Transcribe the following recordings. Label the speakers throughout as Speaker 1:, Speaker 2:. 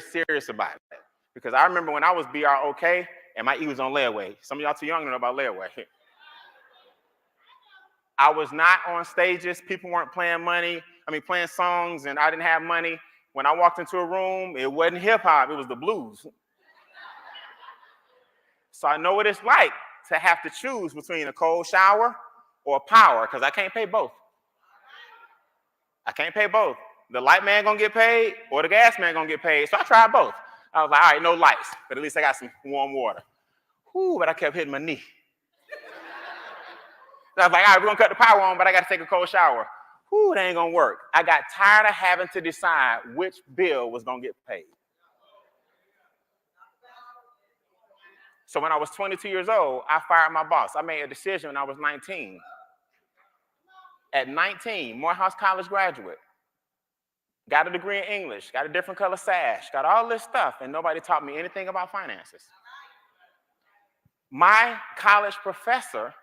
Speaker 1: serious about it. Because I remember when I was BROK and my E was on layaway. Some of y'all too young to know about layaway. I was not on stages. People weren't playing songs, and I didn't have money. When I walked into a room, it wasn't hip hop, it was the blues. So I know what it's like to have to choose between a cold shower or power, because I can't pay both. I can't pay both. The light man gonna get paid or the gas man gonna get paid. So I tried both. I was like, all right, no lights, but at least I got some warm water. Whew, but I kept hitting my knee. So I was like, all right, we're gonna cut the power on, but I gotta take a cold shower. Whew, it ain't gonna work. I got tired of having to decide which bill was gonna get paid. So when I was 22 years old, I fired my boss. I made a decision when I was 19. At 19, Morehouse College graduate, got a degree in English, got a different color sash, got all this stuff, and nobody taught me anything about finances. My college professor,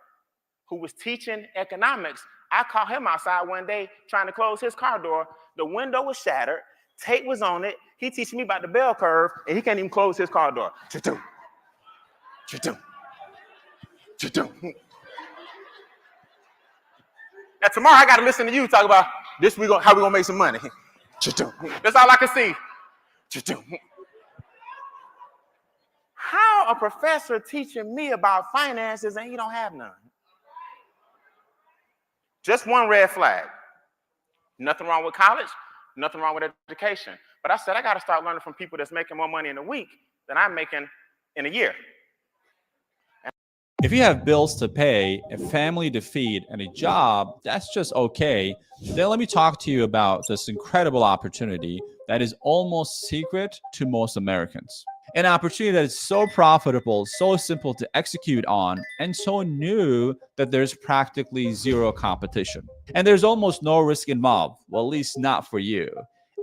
Speaker 1: who was teaching economics, I caught him outside one day trying to close his car door. The window was shattered, tape was on it. He teaching me about the bell curve, and he can't even close his car door. Cha-choo. Cha-choo. Cha-choo. Now tomorrow I got to listen to you talk about this. How we gonna make some money? Cha-choo. That's all I can see. Cha-choo. How a professor teaching me about finances and he don't have none? Just one red flag. Nothing wrong with college, nothing wrong with education. But I said I got to start learning from people that's making more money in a week than I'm making in a year.
Speaker 2: If you have bills to pay, a family to feed, and a job that's just okay, then let me talk to you about this incredible opportunity that is almost secret to most Americans. An opportunity that is so profitable, so simple to execute on, and so new that there's practically zero competition. And there's almost no risk involved, well, at least not for you.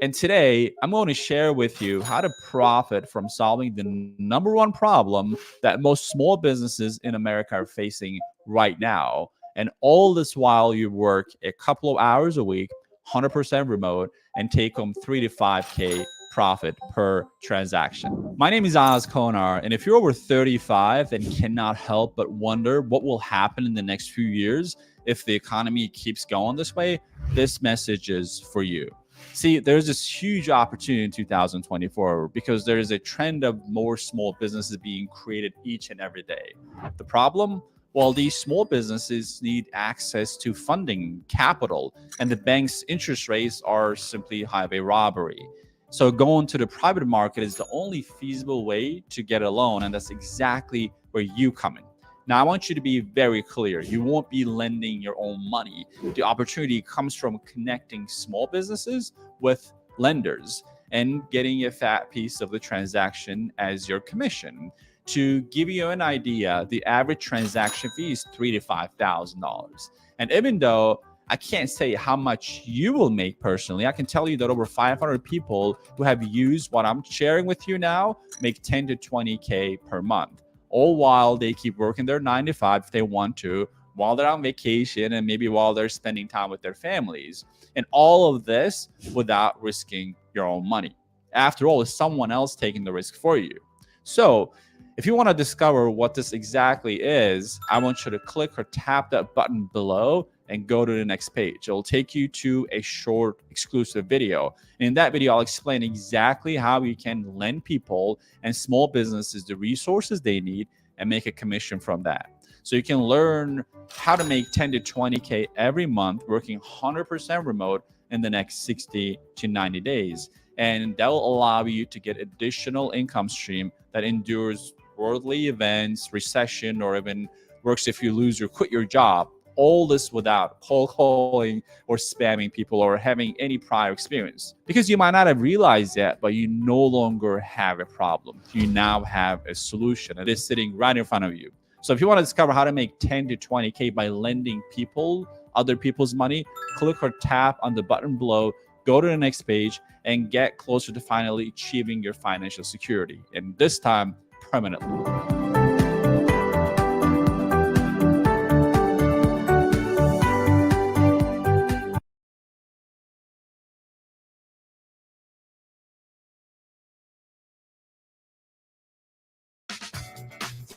Speaker 2: And today, I'm going to share with you how to profit from solving the number one problem that most small businesses in America are facing right now. And all this while you work a couple of hours a week, 100% remote, and take home 3 to 5K profit per transaction. My name is Oz Konar, and if you're over 35 and cannot help but wonder what will happen in the next few years if the economy keeps going this way, this message is for you. See, there's this huge opportunity in 2024 because there is a trend of more small businesses being created each and every day. The problem? Well, these small businesses need access to funding, capital, and the bank's interest rates are simply highway robbery. So going to the private market is the only feasible way to get a loan, and that's exactly where you come in. Now, I want you to be very clear. You won't be lending your own money. The opportunity comes from connecting small businesses with lenders and getting a fat piece of the transaction as your commission. To give you an idea, the average transaction fee is $3,000 to $5,000. And even though I can't say how much you will make personally, I can tell you that over 500 people who have used what I'm sharing with you now make 10 to 20K per month, all while they keep working their 9 to 5 if they want to, while they're on vacation and maybe while they're spending time with their families. And all of this without risking your own money. After all, it's someone else taking the risk for you. So if you want to discover what this exactly is, I want you to click or tap that button below and go to the next page. It will take you to a short exclusive video. And in that video, I'll explain exactly how you can lend people and small businesses the resources they need and make a commission from that. So you can learn how to make 10 to 20K every month working 100% remote in the next 60 to 90 days. And that will allow you to get additional income stream that endures worldly events, recession, or even works if you lose or quit your job. All this without cold calling or spamming people or having any prior experience. Because you might not have realized that, but you no longer have a problem. You now have a solution. It is sitting right in front of you. So if you want to discover how to make 10 to 20K by lending people, other people's money, click or tap on the button below, go to the next page, and get closer to finally achieving your financial security. And this time, permanently.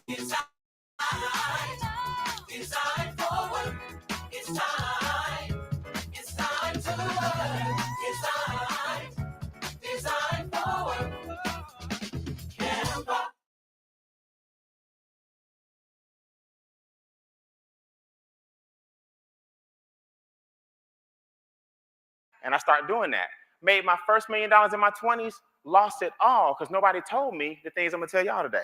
Speaker 3: It's time forward. It's time. It's time to work. It's time forward. Canva.
Speaker 1: And I started doing that. Made my first $1 million in my 20s, lost it all because nobody told me the things I'm gonna tell y'all today.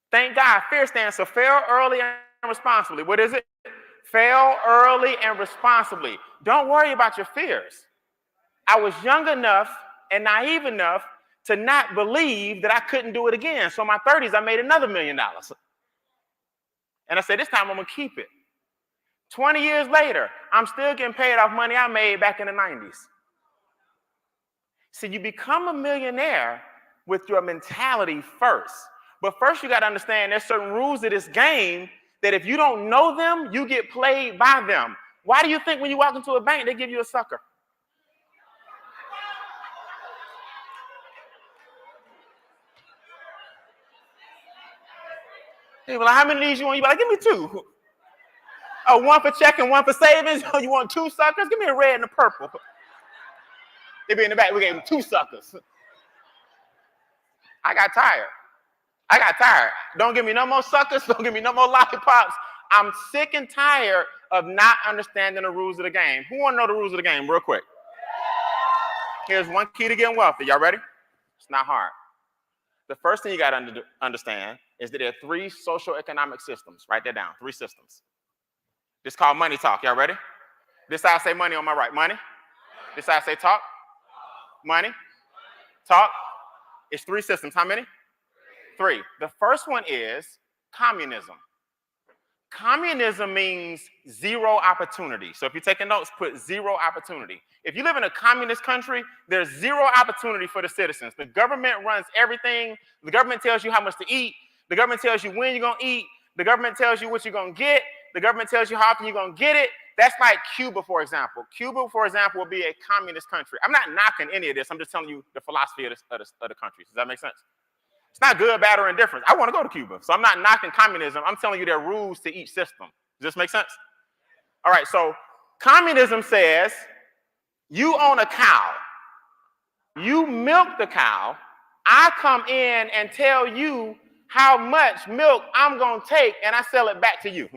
Speaker 1: Thank God, fear stands for fail early and responsibly. What is it? Fail early and responsibly. Don't worry about your fears. I was young enough and naive enough to not believe that I couldn't do it again. So in my 30s, I made another $1 million. And I said, this time I'm gonna keep it. 20 years later, I'm still getting paid off money I made back in the 90s. So you become a millionaire with your mentality first. But first you got to understand there's certain rules of this game that if you don't know them, you get played by them. Why do you think when you walk into a bank, they give you a sucker? They be like, how many of these you want? You be like, give me 2. Oh, 1 for checking, 1 for savings. Oh, you want 2 suckers? Give me a red and a purple. They be in the back. We gave them 2 suckers. I got tired. Don't give me no more suckers. Don't give me no more lollipops. I'm sick and tired of not understanding the rules of the game. Who want to know the rules of the game real quick? Here's one key to getting wealthy. Y'all ready? It's not hard. The first thing you got to understand is that there are 3 social economic systems. Write that down. 3 systems. This is called money talk. Y'all ready? This how I say money on my right. Money. This how I say talk. Money. Talk. It's 3 systems. How many? 3. The first one is communism. Communism means 0 opportunity. So if you're taking notes, put 0 opportunity. If you live in a communist country, there's 0 opportunity for the citizens. The government runs everything. The government tells you how much to eat. The government tells you when you're going to eat. The government tells you what you're going to get. The government tells you how often you're going to get it. That's like Cuba, for example. Cuba, for example, will be a communist country. I'm not knocking any of this. I'm just telling you the philosophy of the country. Does that make sense? It's not good, bad, or indifferent. I want to go to Cuba. So I'm not knocking communism. I'm telling you there are rules to each system. Does this make sense? All right, so communism says you own a cow. You milk the cow. I come in and tell you how much milk I'm going to take, and I sell it back to you.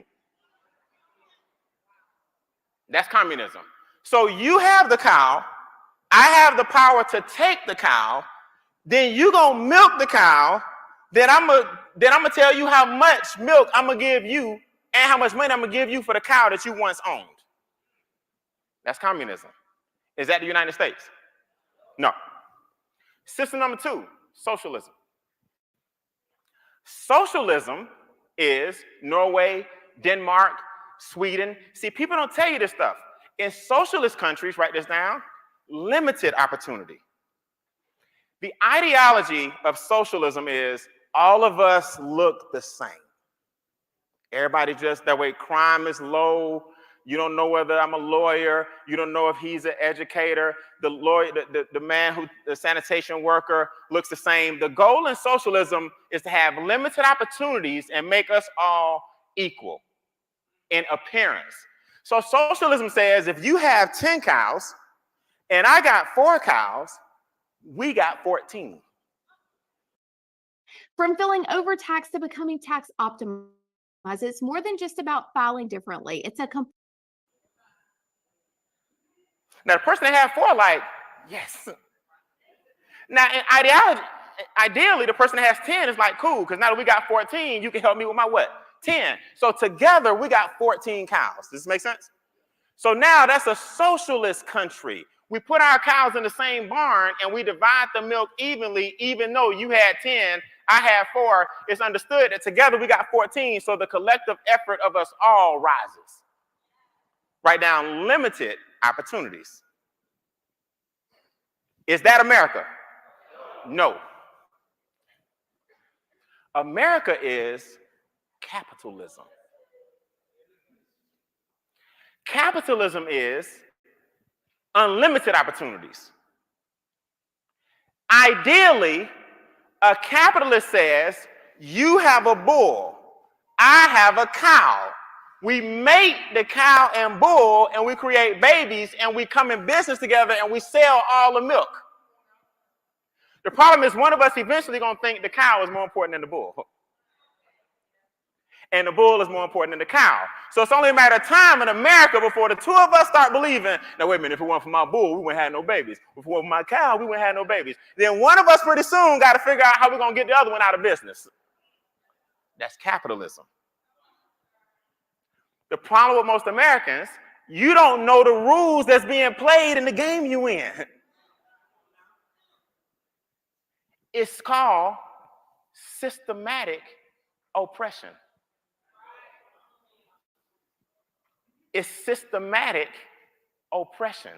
Speaker 1: That's communism. So you have the cow. I have the power to take the cow. Then you gonna milk the cow. Then I'm gonna tell you how much milk I'm gonna give you and how much money I'm gonna give you for the cow that you once owned. That's communism. Is that the United States? No. System number 2, socialism. Socialism is Norway, Denmark, Sweden. See, people don't tell you this stuff. In socialist countries, write this down, limited opportunity. The ideology of socialism is all of us look the same. Everybody just that way, crime is low. You don't know whether I'm a lawyer. You don't know if he's an educator. The lawyer, the man who, the sanitation worker looks the same. The goal in socialism is to have limited opportunities and make us all equal in appearance. So socialism says if you have 10 cows and I got 4 cows, we got 14.
Speaker 4: From feeling overtaxed to becoming tax optimized, it's more than just about filing differently. It's a
Speaker 1: Now, the person that had 4, like, yes. Now, in ideology, ideally, the person that has 10 is like, cool, because now that we got 14, you can help me with my what? 10. So together, we got 14 cows. Does this make sense? So now that's a socialist country. We put our cows in the same barn and we divide the milk evenly, even though you had 10, I had 4. It's understood that together we got 14, so the collective effort of us all rises. Write down limited opportunities. Is that America? No. America is capitalism. Capitalism is unlimited opportunities. Ideally, a capitalist says You have a bull. I have a cow. We mate the cow and bull, and we create babies, and we come in business together, and we sell all the milk. The problem is one of us eventually going to think the cow is more important than the bull. And the bull is more important than the cow. So it's only a matter of time in America before the two of us start believing, now wait a minute, if it weren't for my bull, we wouldn't have no babies. If it weren't for my cow, we wouldn't have no babies. Then one of us pretty soon got to figure out how we're going to get the other one out of business. That's capitalism. The problem with most Americans, you don't know the rules that's being played in the game you in. It's called systematic oppression. It's systematic oppression.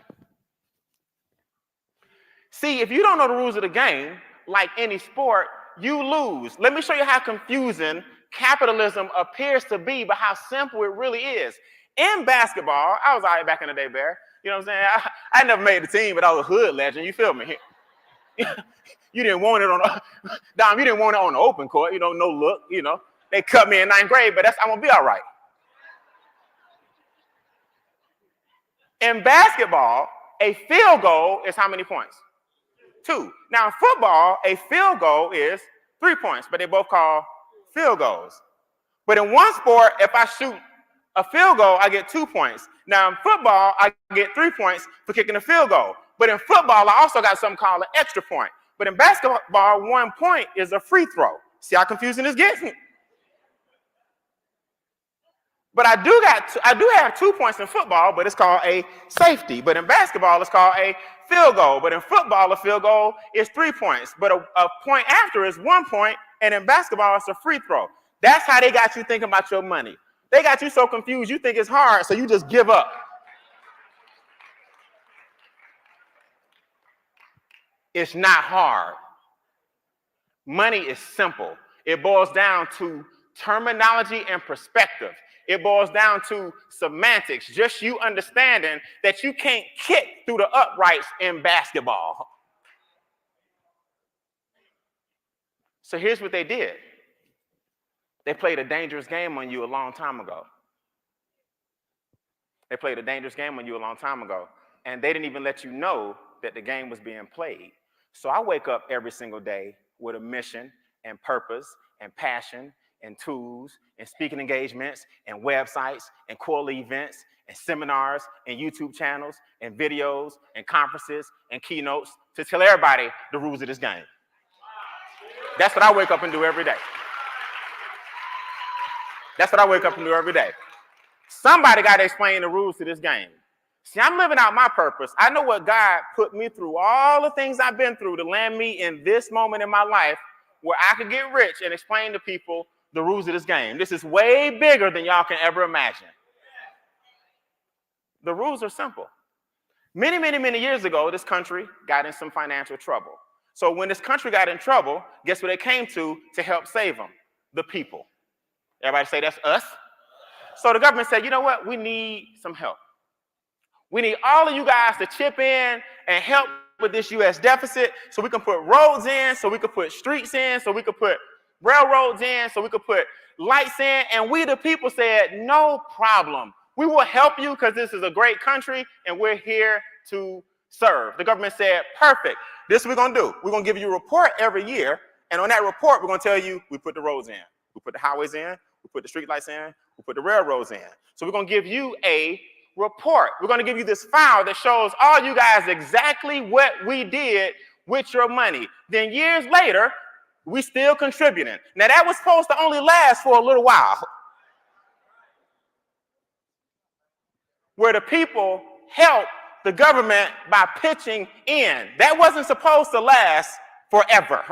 Speaker 1: See, if you don't know the rules of the game, like any sport, you lose. Let me show you how confusing capitalism appears to be, but how simple it really is. In basketball, I was all right back in the day, Bear. You know what I'm saying? I never made the team, but I was a hood legend. You feel me? You didn't want it on Dom, you didn't want it on the open court, no look, They cut me in 9th grade, but I'm gonna be all right. In basketball, a field goal is how many points? 2. Now in football, a field goal is 3 points, but they both call field goals. But in one sport, if I shoot a field goal, I get 2 points. Now in football, I get 3 points for kicking a field goal. But in football, I also got something called an extra point. But in basketball, 1 point is a free throw. See how confusing this gets? But I do have 2 points in football, but it's called a safety. But in basketball, it's called a field goal. But in football, a field goal is 3 points. But a point after is 1 point, and in basketball, it's a free throw. That's how they got you thinking about your money. They got you so confused, you think it's hard, so you just give up. It's not hard. Money is simple. It boils down to terminology and perspective. It boils down to semantics, just you understanding that you can't kick through the uprights in basketball. So here's what they did. They played a dangerous game on you a long time ago. They played a dangerous game on you a long time ago, and they didn't even let you know that the game was being played. So I wake up every single day with a mission and purpose and passion and tools and speaking engagements and websites and quarterly events and seminars and YouTube channels and videos and conferences and keynotes to tell everybody the rules of this game. That's what I wake up and do every day. That's what I wake up and do every day. Somebody got to explain the rules to this game. See, I'm living out my purpose. I know what God put me through, all the things I've been through to land me in this moment in my life where I could get rich and explain to people the rules of this game. This is way bigger than y'all can ever imagine. The rules are simple. Many, many, many years ago, this country got in some financial trouble. So when this country got in trouble, guess what they came to help save them? The people. Everybody say that's us? So the government said, you know what? We need some help. We need all of you guys to chip in and help with this U.S. deficit so we can put roads in, so we can put streets in, so we can put railroads in, so we could put lights in. And we, the people, said, no problem. We will help you because this is a great country and we're here to serve. The government said, perfect. This is what we're going to do. We're going to give you a report every year. And on that report, we're going to tell you we put the roads in. We put the highways in. We put the street lights in. We put the railroads in. So we're going to give you a report. We're going to give you this file that shows all you guys exactly what we did with your money. Then years later, we still contributing. Now that was supposed to only last for a little while, where the people helped the government by pitching in. That wasn't supposed to last forever.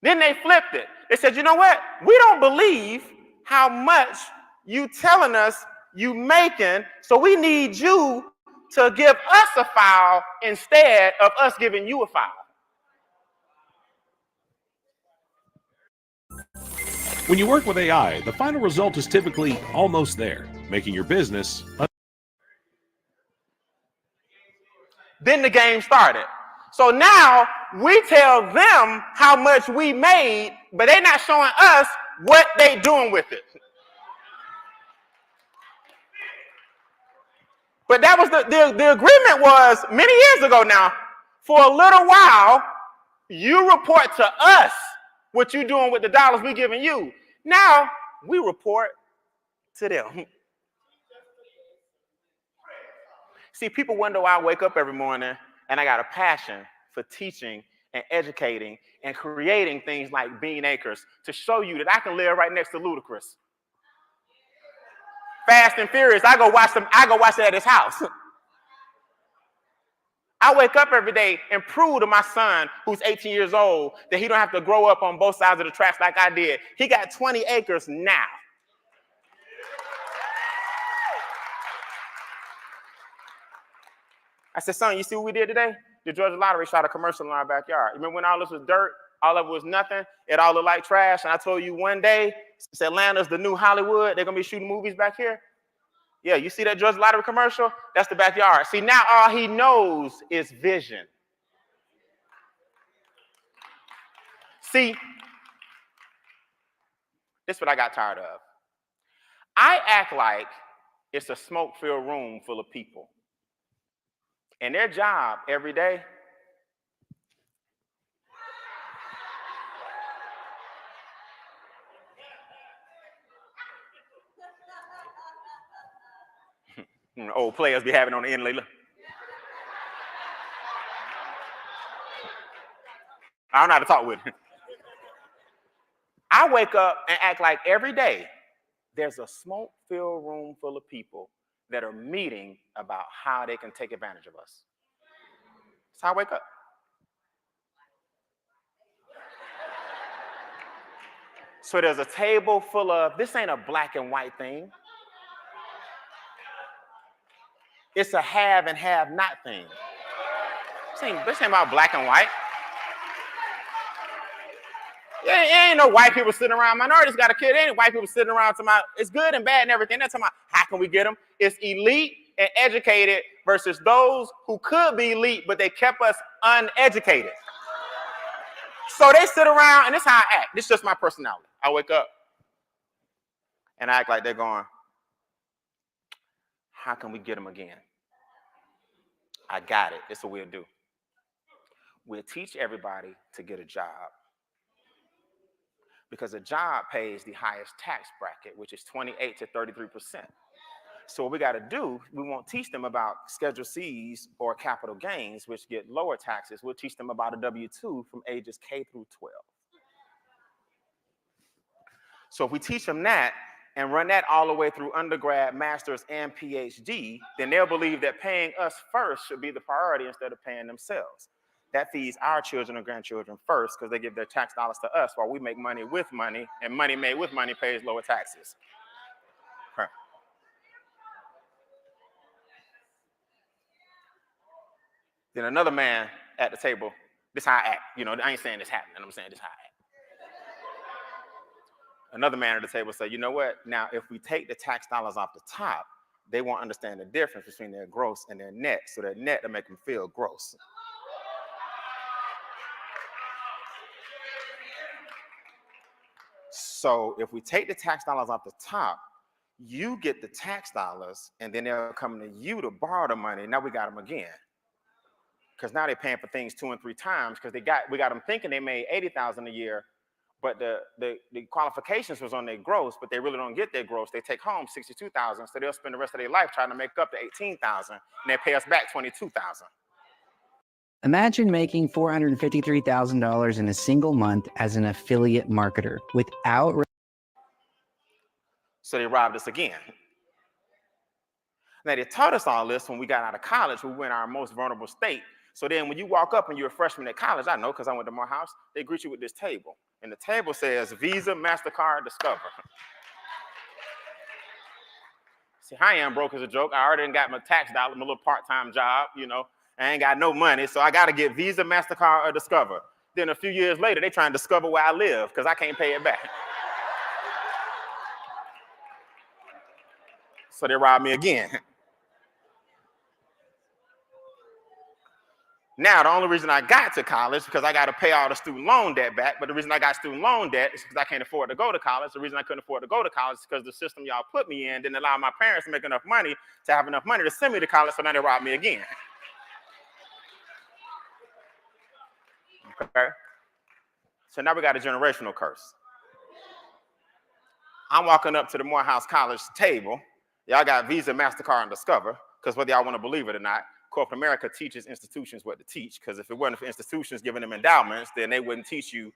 Speaker 1: Then they flipped it. They said, you know what? We don't believe how much you telling us you making, so we need you to give us a file instead of us giving you a file.
Speaker 5: When you work with AI, the final result is typically almost there, making your business.
Speaker 1: Then the game started. So now we tell them how much we made, but they're not showing us what they doing with it. But that was the agreement was many years ago now. For a little while, you report to us what you're doing with the dollars we giving you. Now we report to them. See, people wonder why I wake up every morning and I got a passion for teaching and educating and creating things like Beane Acres to show you that I can live right next to Ludacris. Fast and Furious, I go watch it at his house. I wake up every day and prove to my son, who's 18 years old, that he don't have to grow up on both sides of the tracks like I did. He got 20 acres now. I said, son, you see what we did today? The Georgia Lottery shot a commercial in our backyard. You remember when all this was dirt, all of it was nothing, it all looked like trash, and I told you one day, Atlanta's the new Hollywood, they're gonna be shooting movies back here? Yeah, you see that Georgia Lottery commercial? That's the backyard. See, now all he knows is vision. See, this is what I got tired of. I act like it's a smoke-filled room full of people. And their job every day old players be having on the end, Layla. I don't know how to talk with him. I wake up and act like every day there's a smoke-filled room full of people that are meeting about how they can take advantage of us. That's how I wake up. So there's a table full of, this ain't a black and white thing. It's a have and have not thing. This ain't about black and white. Yeah, ain't no white people sitting around. Minorities got a kid. Ain't white people sitting around talking about it's good and bad and everything. They're talking about how can we get them? It's elite and educated versus those who could be elite, but they kept us uneducated. So they sit around, and this is how I act. This is just my personality. I wake up and I act like they're going, how can we get them again? I got it. This is what we'll do. We'll teach everybody to get a job. Because a job pays the highest tax bracket, which is 28 to 33%. So what we got to do, we won't teach them about Schedule C's or capital gains, which get lower taxes. We'll teach them about a W-2 from ages K through 12. So if we teach them that and run that all the way through undergrad, master's, and PhD, then they'll believe that paying us first should be the priority instead of paying themselves. That feeds our children and grandchildren first because they give their tax dollars to us while we make money with money, and money made with money pays lower taxes. Huh. Then another man at the table, this is how I act. You know, I ain't saying this happening, I'm saying this how I act. Another man at the table said, you know what? Now, if we take the tax dollars off the top, they won't understand the difference between their gross and their net. So their net will make them feel gross. So if we take the tax dollars off the top, you get the tax dollars, and then they'll come to you to borrow the money. Now we got them again. Because now they're paying for things 2 and 3 times because we got them thinking they made $80,000 a year, but the qualifications was on their gross, but they really don't get their gross. They take home $62,000, so they'll spend the rest of their life trying to make up the $18,000, and they pay us back $22,000.
Speaker 6: Imagine making $453,000 in a single month as an affiliate marketer without.
Speaker 1: So they robbed us again. Now, they taught us all this when we got out of college. We were in our most vulnerable state. So then when you walk up and you're a freshman at college, I know because I went to Morehouse, they greet you with this table. And the table says Visa, MasterCard, Discover. See, I am broke as a joke. I already got my tax dollar, my little part-time job, you know. I ain't got no money, so I got to get Visa, MasterCard, or Discover. Then a few years later, they trying to discover where I live because I can't pay it back. So they robbed me again. Now, the only reason I got to college is because I got to pay all the student loan debt back. But the reason I got student loan debt is because I can't afford to go to college. The reason I couldn't afford to go to college is because the system y'all put me in didn't allow my parents to make enough money to have enough money to send me to college, so now they robbed me again. Okay? So now we got a generational curse. I'm walking up to the Morehouse College table. Y'all got Visa, MasterCard, and Discover, because whether y'all want to believe it or not, corporate America teaches institutions what to teach, because if it wasn't for institutions giving them endowments, then they wouldn't teach you,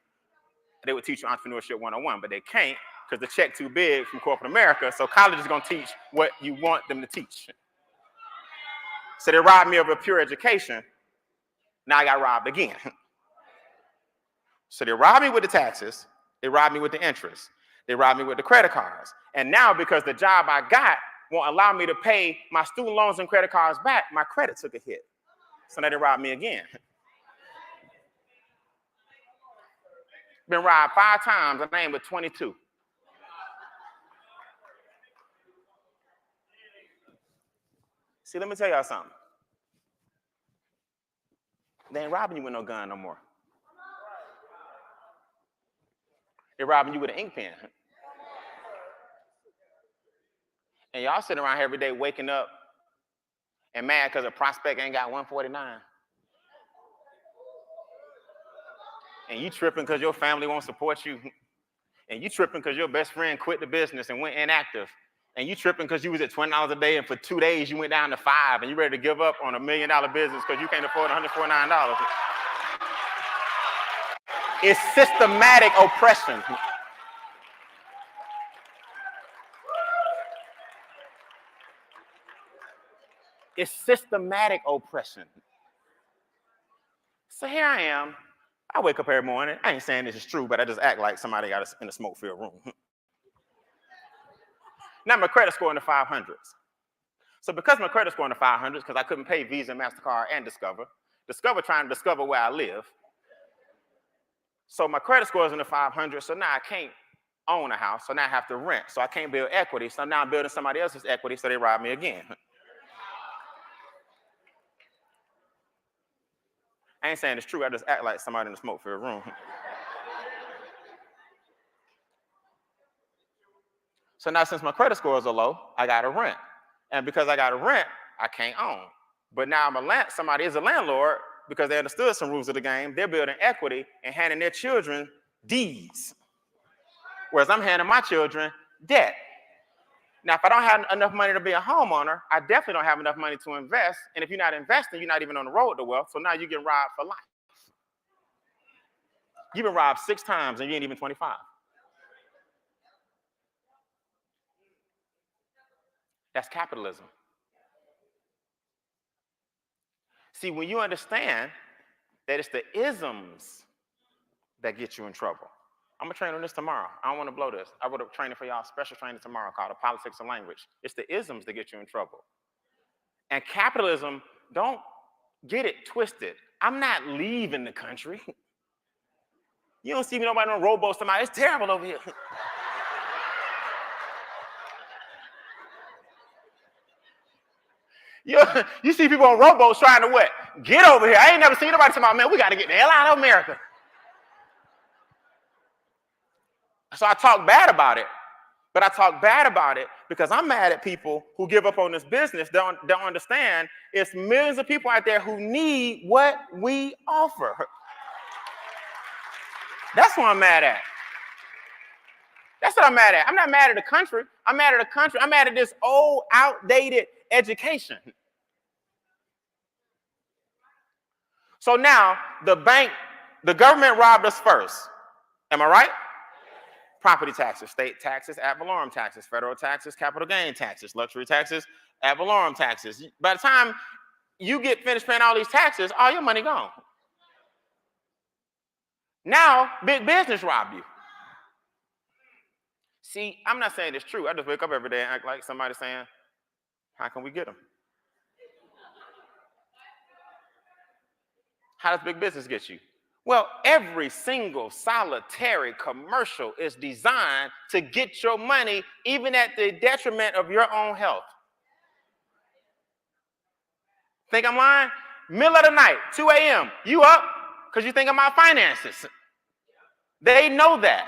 Speaker 1: they would teach you entrepreneurship 101, but they can't because the check too big from corporate America, so college is going to teach what you want them to teach. So they robbed me of a pure education. Now I got robbed again. So they robbed me with the taxes, they robbed me with the interest, they robbed me with the credit cards, and now because the job I got won't allow me to pay my student loans and credit cards back, my credit took a hit. So now they robbed me again. Been robbed 5 times, and I ain't but 22. See, let me tell y'all something. They ain't robbing you with no gun no more. They're robbing you with an ink pen. And y'all sitting around here every day waking up and mad because a prospect ain't got 149. And you tripping because your family won't support you. And you tripping because your best friend quit the business and went inactive. And you tripping because you was at $20 a day and for 2 days you went down to 5 and you ready to give up on $1 million business because you can't afford $149. It's systematic oppression. It's systematic oppression. So here I am. I wake up every morning. I ain't saying this is true, but I just act like somebody got us in a smoke-filled room. Now my credit score in the 500s. So because my credit score in the 500s, because I couldn't pay Visa, MasterCard, and Discover trying to discover where I live. So my credit score is in the 500s, so now I can't own a house, so now I have to rent. So I can't build equity, so now I'm building somebody else's equity, so they rob me again. I ain't saying it's true, I just act like somebody in the smoke-filled room. So now since my credit scores are low, I gotta rent. And because I gotta rent, I can't own. But now somebody is a landlord because they understood some rules of the game. They're building equity and handing their children deeds. Whereas I'm handing my children debt. Now, if I don't have enough money to be a homeowner, I definitely don't have enough money to invest. And if you're not investing, you're not even on the road to wealth. So now you get robbed for life. You've been robbed 6 times and you ain't even 25. That's capitalism. See, when you understand that it's the isms that get you in trouble. I'm gonna train on this tomorrow. I don't want to blow this. I wrote a training for y'all, special training tomorrow called The Politics of Language. It's the isms that get you in trouble. And capitalism, don't get it twisted. I'm not leaving the country. You don't see me nobody on rowboats tomorrow. It's terrible over here. You see people on rowboats trying to what? Get over here. I ain't never seen nobody talking about, man, we got to get the hell out of America. So I talk bad about it, but I talk bad about it because I'm mad at people who give up on this business, don't understand. It's millions of people out there who need what we offer. That's what I'm mad at. That's what I'm mad at. I'm not mad at the country. I'm mad at the country. I'm mad at this old, outdated education. So now the government robbed us first. Am I right? Property taxes, state taxes, ad valorem taxes, federal taxes, capital gain taxes, luxury taxes, ad valorem taxes. By the time you get finished paying all these taxes, all your money gone. Now, big business robbed you. See, I'm not saying it's true. I just wake up every day and act like somebody saying, how can we get them? How does big business get you? Well, every single solitary commercial is designed to get your money, even at the detriment of your own health. Think I'm lying? Middle of the night, 2 a.m., you up because you think about finances. They know that.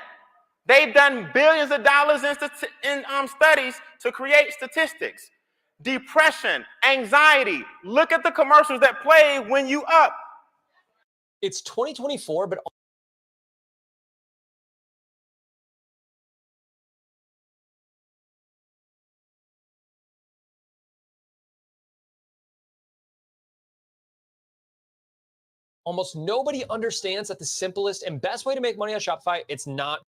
Speaker 1: They've done billions of dollars in studies to create statistics. Depression, anxiety. Look at the commercials that play when you up.
Speaker 7: It's 2024, but almost nobody understands that the simplest and best way to make money on Shopify, it's not.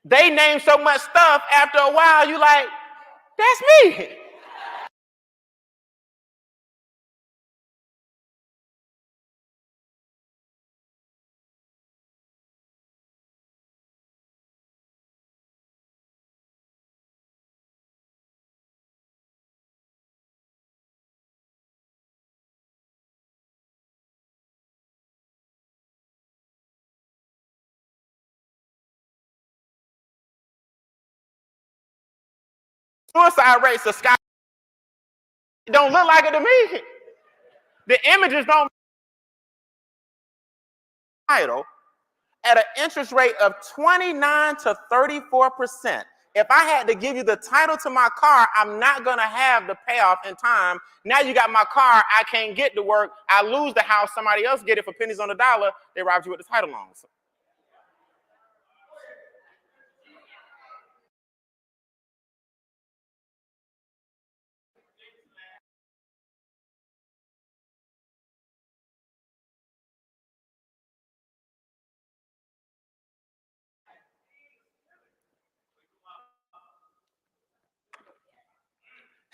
Speaker 1: They name so much stuff, after a while, you like, that's me. Suicide rates are sky. It don't look like it to me. The images don't title at an interest rate of 29 to 34%. If I had to give you the title to my car, I'm not going to have the payoff in time. Now you got my car, I can't get to work, I lose the house, somebody else get it for pennies on the dollar, they robbed you with the title loans.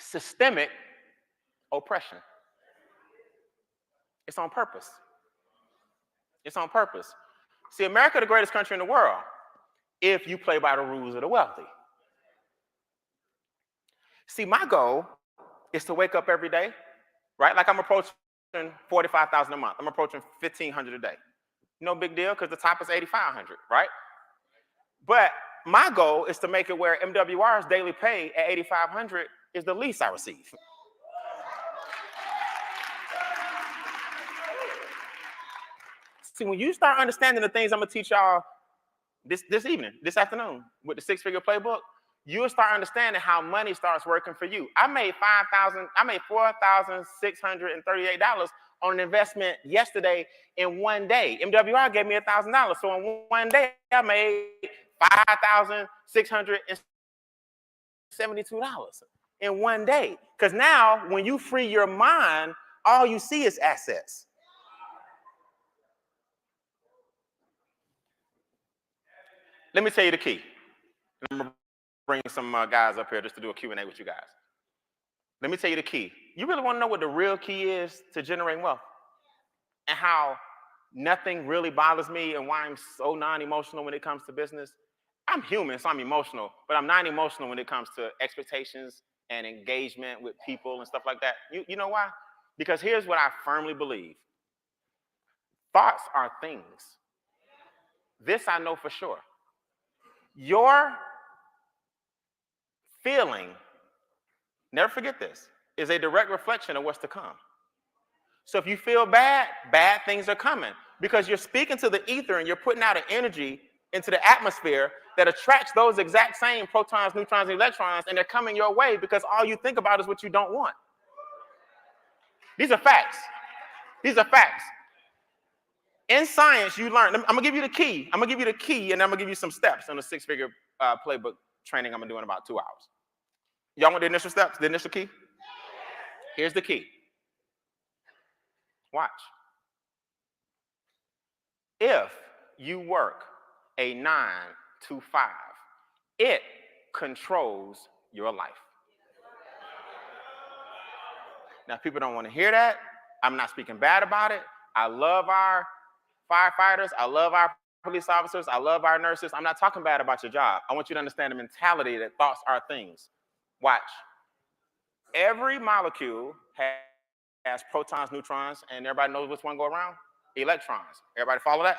Speaker 1: Systemic oppression. It's on purpose. It's on purpose. See, America is the greatest country in the world if you play by the rules of the wealthy. See, my goal is to wake up every day, right? Like I'm approaching 45,000 a month. I'm approaching 1,500 a day. No big deal because the top is 8,500, right? But my goal is to make it where MWR's daily pay at 8,500 is the least I receive. See, when you start understanding the things I'm gonna teach y'all this afternoon with the six-figure playbook, you'll start understanding how money starts working for you. I made $4,638 on an investment yesterday in one day. MWR gave me $1,000, so in one day I made $5,672 in one day. Because now, when you free your mind, all you see is assets. Let me tell you the key. I'm gonna bring some guys up here just to do a Q&A with you guys. Let me tell you the key. You really want to know what the real key is to generating wealth and how nothing really bothers me and why I'm so non-emotional when it comes to business? I'm human, so I'm emotional, but I'm non-emotional when it comes to expectations and engagement with people and stuff like that. You know why? Because here's what I firmly believe. Thoughts are things. This I know for sure. Your feeling, never forget this, is a direct reflection of what's to come. So if you feel bad, bad things are coming because you're speaking to the ether and you're putting out an energy into the atmosphere that attracts those exact same protons, neutrons, and electrons, and they're coming your way because all you think about is what you don't want. These are facts. These are facts. In science, you learn. I'm gonna give you the key. I'm gonna give you the key, and I'm gonna give you some steps on the six-figure playbook training I'm gonna do in about 2 hours. Y'all want the initial steps, the initial key? Here's the key. Watch. If you work a 9 to 5, it controls your life. Now, people don't want to hear that. I'm not speaking bad about it. I love our firefighters. I love our police officers. I love our nurses. I'm not talking bad about your job. I want you to understand the mentality that thoughts are things. Watch. Every molecule has protons, neutrons, and everybody knows which one go around? Electrons. Everybody follow that?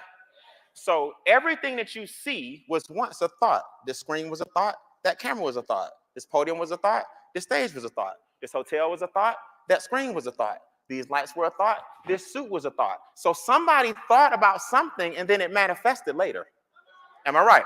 Speaker 1: So everything that you see was once a thought. This screen was a thought. That camera was a thought. This podium was a thought. This stage was a thought. This hotel was a thought. That screen was a thought. These lights were a thought. This suit was a thought. So somebody thought about something and then it manifested later. Am I right?